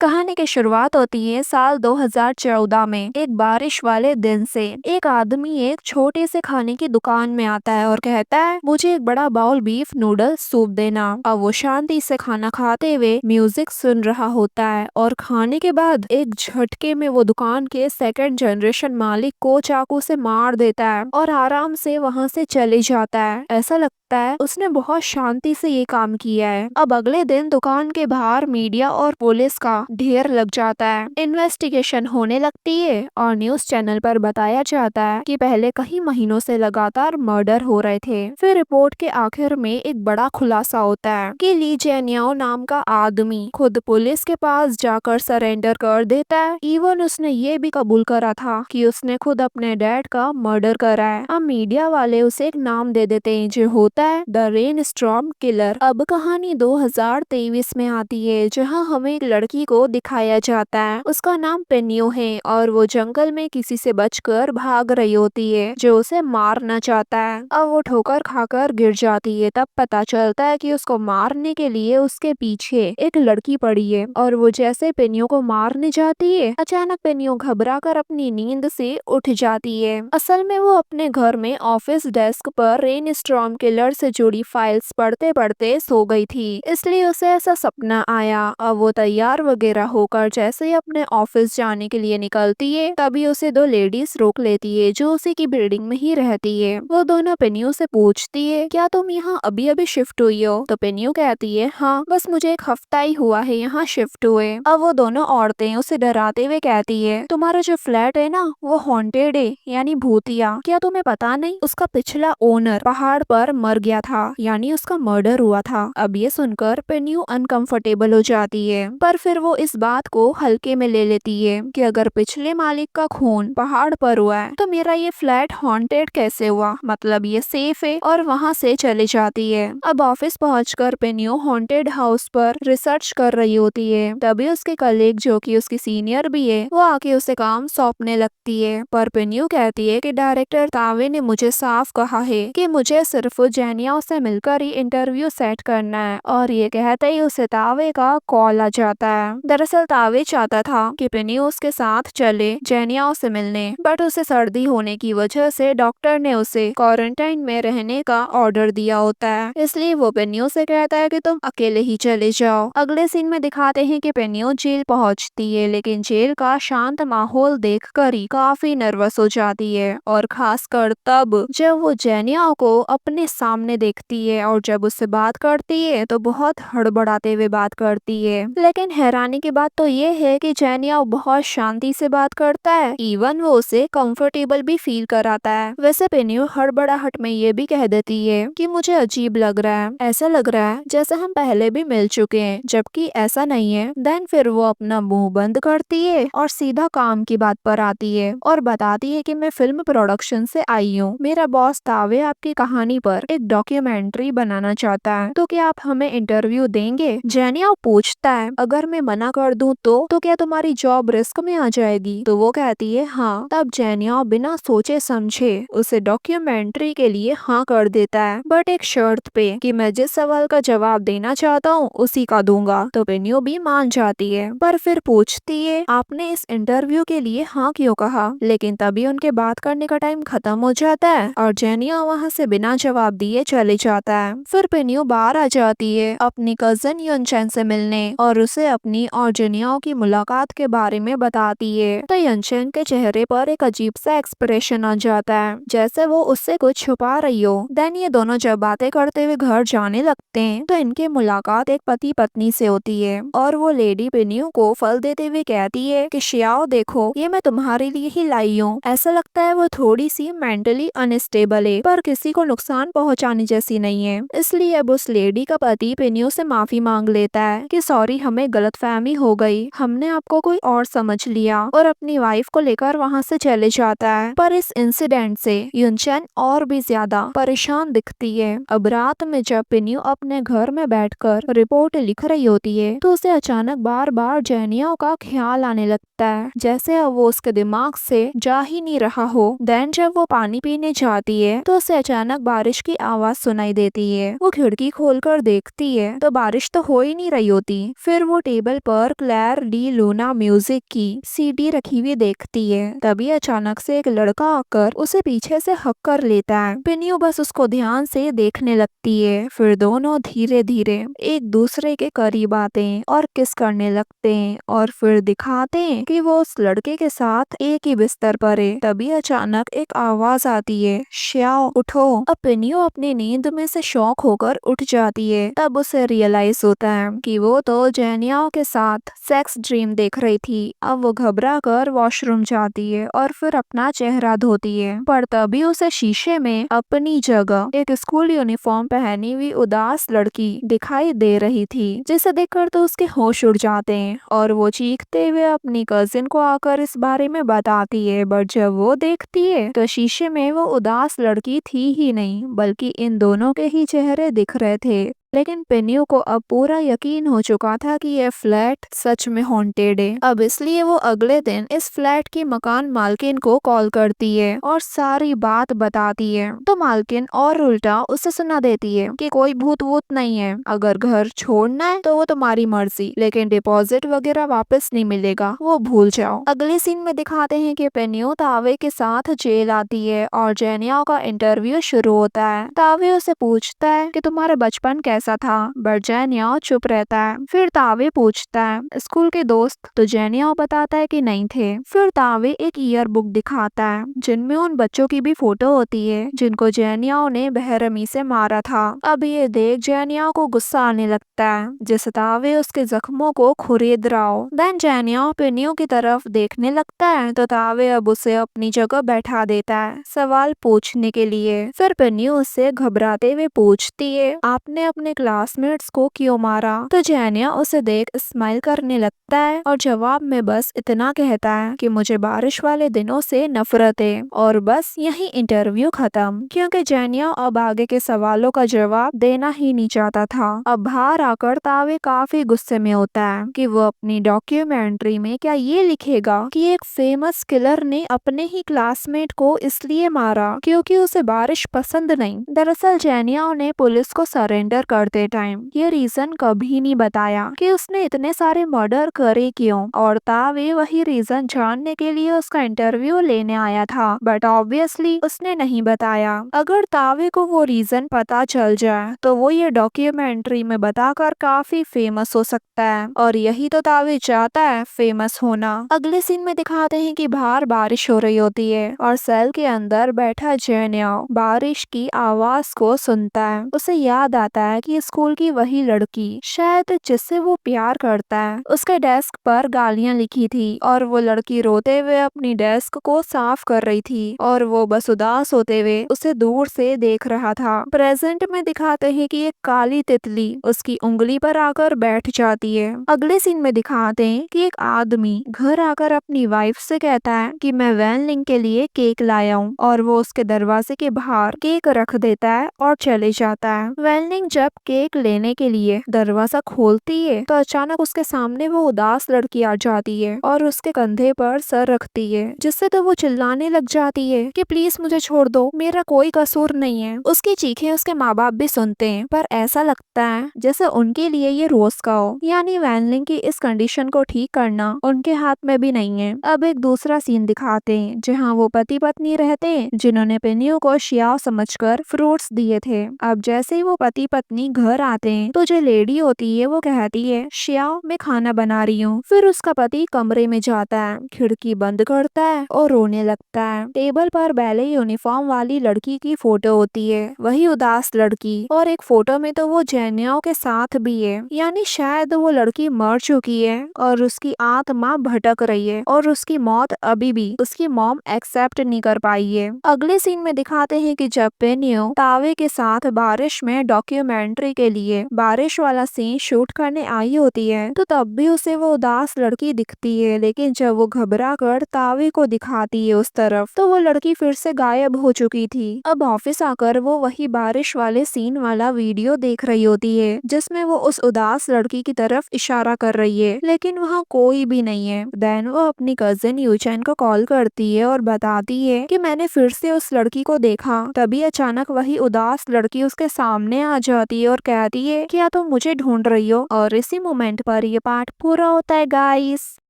कहानी की शुरुआत होती है साल 2014 में एक बारिश वाले दिन से। एक आदमी एक छोटे से खाने की दुकान में आता है और कहता है, मुझे एक बड़ा बाउल बीफ नूडल सूप देना। अब वो शांति से खाना खाते हुए म्यूजिक सुन रहा होता है और खाने के बाद एक झटके में वो दुकान के सेकंड जनरेशन मालिक को चाकू से मार देता है और आराम से वहाँ से चले जाता है। ऐसा लगता है उसने बहुत शांति से ये काम किया है। अब अगले दिन दुकान के बाहर मीडिया और पुलिस का ढेर लग जाता है। इन्वेस्टिगेशन होने लगती है और न्यूज चैनल पर बताया जाता है कि पहले कई महीनों से लगातार मर्डर हो रहे थे। फिर रिपोर्ट के आखिर में एक बड़ा खुलासा होता है कि ली जेनियाओ नाम का आदमी खुद पुलिस के पास जाकर सरेंडर कर देता है। इवन उसने ये भी कबूल करा था कि उसने खुद अपने डैड का मर्डर करा है। अब मीडिया वाले उसे एक नाम दे देते हैं जो होता है द रेन स्टॉर्म किलर। अब कहानी 2023 में आती है जहां हमें एक लड़की को दिखाया जाता है। उसका नाम पेनियो है और वो जंगल में किसी से बचकर भाग रही होती है जो उसे मारना चाहता है। अब वो ठोकर खाकर गिर जाती है। तब पता चलता है कि उसको मारने के लिए उसके पीछे एक लड़की पड़ी है और वो जैसे पेनियो को मारने जाती है अचानक पेनियो घबराकर अपनी नींद से उठ जाती है। असल में वो अपने घर में ऑफिस डेस्क पर रेन स्टॉर्म किलर से जुड़ी फाइल्स पढ़ते पढ़ते सो गई थी, इसलिए उसे ऐसा सपना आया। अब वो तैयार वगैरह होकर जैसे ही अपने ऑफिस जाने के लिए निकलती है तभी उसे दो लेडीज रोक लेती है जो उसी की बिल्डिंग में ही रहती है। वो दोनों पेनियो से पूछती है, क्या तुम यहाँ अभी अभी शिफ्ट हुई हो? तो पेनियो कहती है, हाँ बस मुझे एक हफ्ता ही हुआ है यहाँ शिफ्ट हुए। अब वो दोनों औरतें उसे डराते हुए कहती है, तुम्हारा जो फ्लैट है ना वो हॉन्टेड है, यानी भूतिया। क्या तुम्हें पता नहीं उसका पिछला ओनर पहाड़ पर मर गया था, यानी उसका मर्डर हुआ था। अब ये सुनकर पेनियो अनकंफर्टेबल हो जाती है पर फिर वो इस बात को हल्के में ले लेती है कि अगर पिछले मालिक का खून पहाड़ पर हुआ है तो मेरा ये फ्लैट हॉन्टेड कैसे हुआ, मतलब ये सेफ है, और वहाँ से चले जाती है। अब ऑफिस पहुंचकर पेनियो हॉन्टेड हाउस पर रिसर्च कर रही होती है। तभी उसके कलीग जो कि उसकी सीनियर भी है वो आके उसे काम सौंपने लगती है। पर पेनियो कहती है कि डायरेक्टर तावे ने मुझे साफ कहा है कि मुझे सिर्फ जेनिया से मिलकर ही इंटरव्यू सेट करना है, और ये कहते ही उसे तावे का कॉल आ जाता है। दरअसल तावे चाहता था कि पेनियो उसके साथ चले जेनिया से मिलने, बट उसे सर्दी होने की वजह से डॉक्टर ने उसे क्वारंटाइन में रहने का ऑर्डर दिया होता है, इसलिए वो पेनियो से कहता है कि तुम अकेले ही चले जाओ। अगले सीन में दिखाते हैं कि पेनियो जेल पहुंचती है लेकिन जेल का शांत माहौल देखकर ही काफी नर्वस हो जाती है, और खासकर तब जब वो जेनिया को अपने सामने देखती है और जब उससे बात करती है तो बहुत हड़बड़ाते हुए बात करती है। लेकिन हैरानी की बात तो ये है कि जेनिया बहुत शांति से बात करता है, इवन वो उसे कंफर्टेबल भी फील कराता है। वैसे पेनियो हड़बड़ाहट में ये भी कह देती है कि मुझे अजीब लग रहा है, ऐसा लग रहा है जैसे हम पहले भी मिल चुके हैं, जबकि ऐसा नहीं है। देन फिर वो अपना मुंह बंद करती है और सीधा काम की बात पर आती है और बताती है कि मैं फिल्म प्रोडक्शन से आई हूँ। मेरा बॉस तावे आपकी कहानी पर एक डॉक्यूमेंट्री बनाना चाहता है, तो क्या आप हमें इंटरव्यू देंगे? जेनिया पूछता है, अगर मैं मना कर दूं तो क्या तुम्हारी जॉब रिस्क में आ जाएगी? तो वो कहती है हाँ। तब जेनिया बिना सोचे समझे उसे डॉक्यूमेंट्री के लिए हाँ कर देता है, बट एक शर्त पे कि मैं जिस सवाल का जवाब देना चाहता हूँ उसी का दूंगा। तो पेनियो भी मान जाती है पर फिर पूछती है, आपने इस इंटरव्यू के लिए हाँ क्यों कहा? लेकिन तभी उनके बात करने का टाइम खत्म हो जाता है और जेनिया वहाँ से बिना जवाब दिए चले जाता है। फिर पेनियो बाहर आ जाती है अपनी कजन युनचेन से मिलने और उसे अपनी और जेनिया की मुलाकात के बारे में बताती है। तो युनचेन के चेहरे पर एक अजीब सा एक्सप्रेशन आ जाता है जैसे वो उससे कुछ छुपा रही हो। देन ये दोनों जब बातें करते हुए घर जाने लगते हैं तो इनकी मुलाकात एक पति पत्नी से होती है और वो लेडी पेनियो को फल देते हुए कहती है कि शियाओ देखो ये मैं तुम्हारे लिए ही लाई हूँ। ऐसा लगता है वो थोड़ी सी मेंटली अनस्टेबल है पर किसी को नुकसान पहुंचाने जैसी नहीं है, इसलिए अब उस लेडी का पति पेनियो से माफी मांग लेता है कि सॉरी हमें गलतफहमी हो गई, हमने आपको कोई और समझ लिया, और अपनी वाइफ को लेकर वहाँ से चले जाता है। पर इस इंसिडेंट से युनचेन और भी ज्यादा परेशान दिखती है। अब रात में जब पेनियो अपने घर में बैठकर रिपोर्ट लिख रही होती है तो उसे अचानक बार बार जेनिया का ख्याल आने लगता है जैसे अब वो उसके दिमाग से जा ही नहीं रहा हो। देन जब वो पानी पीने जाती है तो उसे अचानक बारिश की आवाज सुनाई देती है। वो खिड़की खोलकर देखती है तो बारिश तो हो ही नहीं रही होती। फिर वो टेबल पर क्लैर डी लूना म्यूजिक की सीडी रखी हुई देखती है। तभी अचानक से एक लड़का आकर उसे पीछे से हक कर लेता है। पिनियो बस उसको ध्यान से देखने लगती है। फिर दोनों धीरे धीरे एक दूसरे के करीब आते हैं और किस करने लगते हैं और फिर दिखाते हैं कि वो उस लड़के के साथ एक ही बिस्तर पर है। तभी अचानक एक आवाज आती है, श्याओ उठो। अब पिनियो अपनी नींद में से शॉक होकर उठ जाती है। तब उसे रियलाइज होता है कि वो तो जेनियाओ के साथ सेक्स ड्रीम देख रही थी। अब वो घबरा कर वॉशरूम जाती है और फिर अपना चेहरा धोती है। पर तभी उसे शीशे में अपनी जगह एक स्कूल यूनिफॉर्म पहनी हुई उदास लड़की दिखाई दे रही थी, जिसे देखकर तो उसके होश उड़ जाते हैं और वो चीखते हुए अपनी कजिन को आकर इस बारे में बताती है। बट जब वो देखती है तो शीशे में वो उदास लड़की थी ही नहीं, बल्कि इन दोनों के ही चेहरे दिख रहे थे। लेकिन पिनियो को अब पूरा यकीन हो चुका था कि यह फ्लैट सच में हॉन्टेड है। अब इसलिए वो अगले दिन इस फ्लैट की मकान मालकिन को कॉल करती है और सारी बात बताती है। तो मालकिन और उल्टा उसे सुना देती है कि कोई भूत वूत नहीं है, अगर घर छोड़ना है तो वो तुम्हारी मर्जी, लेकिन डिपॉजिट वगैरह वापस नहीं मिलेगा, वो भूल जाओ। अगले सीन में दिखाते हैं कि पिनियो तावे के साथ जेल आती है और जेनिया का इंटरव्यू शुरू होता है। तावे उसे पूछता है कि तुम्हारा बचपन कैसा था, बट जेनिया चुप रहता है। फिर तावे पूछता है स्कूल के दोस्त, तो जेनिया बताता है कि नहीं थे। फिर तावे एक ईयर बुक दिखाता है जिनमें उन बच्चों की भी फोटो होती है जिनको जेनिया ने बेरहमी से मारा था। अब ये देख जेनिया को गुस्सा आने लगता है, जिससे तावे उसके जख्मों को खुरेद रहा हो। देन जेनिया पिनियो की तरफ देखने लगता है तो तावे अब उसे अपनी जगह बैठा देता है सवाल पूछने के लिए। फिर पिनियो उससे घबराते हुए पूछती है, आपने अपने क्लासमेट्स को क्यों मारा? तो जेनिया उसे देख स्माइल करने लगता है और जवाब में बस इतना कहता है कि मुझे बारिश वाले दिनों से नफरत है। और बस यही इंटरव्यू खत्म, क्योंकि जेनिया अब आगे के सवालों का जवाब देना ही नहीं चाहता था। अब बाहर आकर तावे काफी गुस्से में होता है कि वो अपनी डॉक्यूमेंट्री में क्या ये लिखेगा कि एक फेमस किलर ने अपने ही क्लासमेट को इसलिए मारा क्योंकि उसे बारिश पसंद नहीं। दरअसल जेनिया ने पुलिस को सरेंडर करते टाइम ये रीजन कभी नहीं बताया कि उसने इतने सारे मर्डर करे क्यों, और तावे वही रीजन जानने के लिए उसका इंटरव्यू लेने आया था। बट ऑब्वियसली उसने नहीं बताया। अगर तावे को वो रीजन पता चल जाए तो वो ये डॉक्यूमेंट्री में बताकर काफी फेमस हो सकता है, और यही तो तावे चाहता है, फेमस होना। अगले सीन में दिखाते हैं कि बाहर बारिश हो रही होती है और सेल के अंदर बैठा जेनिया बारिश की आवाज को सुनता है। उसे याद आता है कि स्कूल की वही लड़की शायद जिससे वो प्यार करता है, उसके डेस्क पर गालियां लिखी थी और वो लड़की रोते हुए अपनी डेस्क को साफ कर रही थी और वो बस उदास होते हुए उसे दूर से देख रहा था। प्रेजेंट में दिखाते हैं कि एक काली तितली उसकी उंगली पर आकर बैठ जाती है। अगले सीन में दिखाते हैं कि एक आदमी घर आकर अपनी वाइफ से कहता है कि मैं वैन लिंग के लिए केक लाया हूँ, और वो उसके दरवाजे के बाहर केक रख देता है और चले जाता है। वैन लिंग जब केक लेने के लिए दरवाजा खोलती है तो अचानक उसके सामने वो उदास लड़की आ जाती है और उसके कंधे पर सर रखती है, जिससे तो वो चिल्लाने लग जाती है कि प्लीज मुझे छोड़ दो, मेरा कोई कसूर नहीं है। उसकी चीखें उसके माँ बाप भी सुनते हैं, पर ऐसा लगता है जैसे उनके लिए ये रोज का हो, यानी वैन लिंग की इस कंडीशन को ठीक करना उनके हाथ में भी नहीं है। अब एक दूसरा सीन दिखाते हैं जहाँ वो पति पत्नी रहते हैं जिन्होंने पिनियो को शियाओ समझकर फ्रूट्स दिए थे। अब जैसे ही वो पति पत्नी घर आते हैं तो जो लेडी होती है वो कहती है, शियाओ मैं खाना बना रही हूँ। फिर उसका पति कमरे में जाता है, खिड़की बंद करता है और रोने लगता है। टेबल पर बैले यूनिफॉर्म वाली लड़की की फोटो होती है, वही उदास लड़की, और एक फोटो में तो वो जेनियाओ के साथ भी है, यानी शायद वो लड़की मर चुकी है और उसकी आत्मा भटक रही है और उसकी मौत अभी भी उसकी मॉम एक्सेप्ट नहीं कर पाई है। अगले सीन में दिखाते हैं कि जब पिनियो तावे के साथ बारिश में डॉक्यूमेंट्री एंट्री के लिए बारिश वाला सीन शूट करने आई होती है, तो तब भी उसे वो उदास लड़की दिखती है, लेकिन जब वो घबरा कर तावी को दिखाती है उस तरफ, तो वो लड़की फिर से गायब हो चुकी थी। अब ऑफिस आकर वो वही बारिश वाले सीन वाला वीडियो देख रही होती है, जिसमें वो उस उदास लड़की की तरफ इशारा कर रही है, लेकिन वहाँ कोई भी नहीं है। देन वो अपनी कजिन यूचेन को कॉल करती है और बताती है कि मैंने फिर से उस लड़की को देखा। तभी अचानक वही उदास लड़की उसके सामने आ जाती है और कहती है क्या तुम मुझे ढूंढ रही हो। और इसी मोमेंट पर ये पार्ट पूरा होता है गाइस।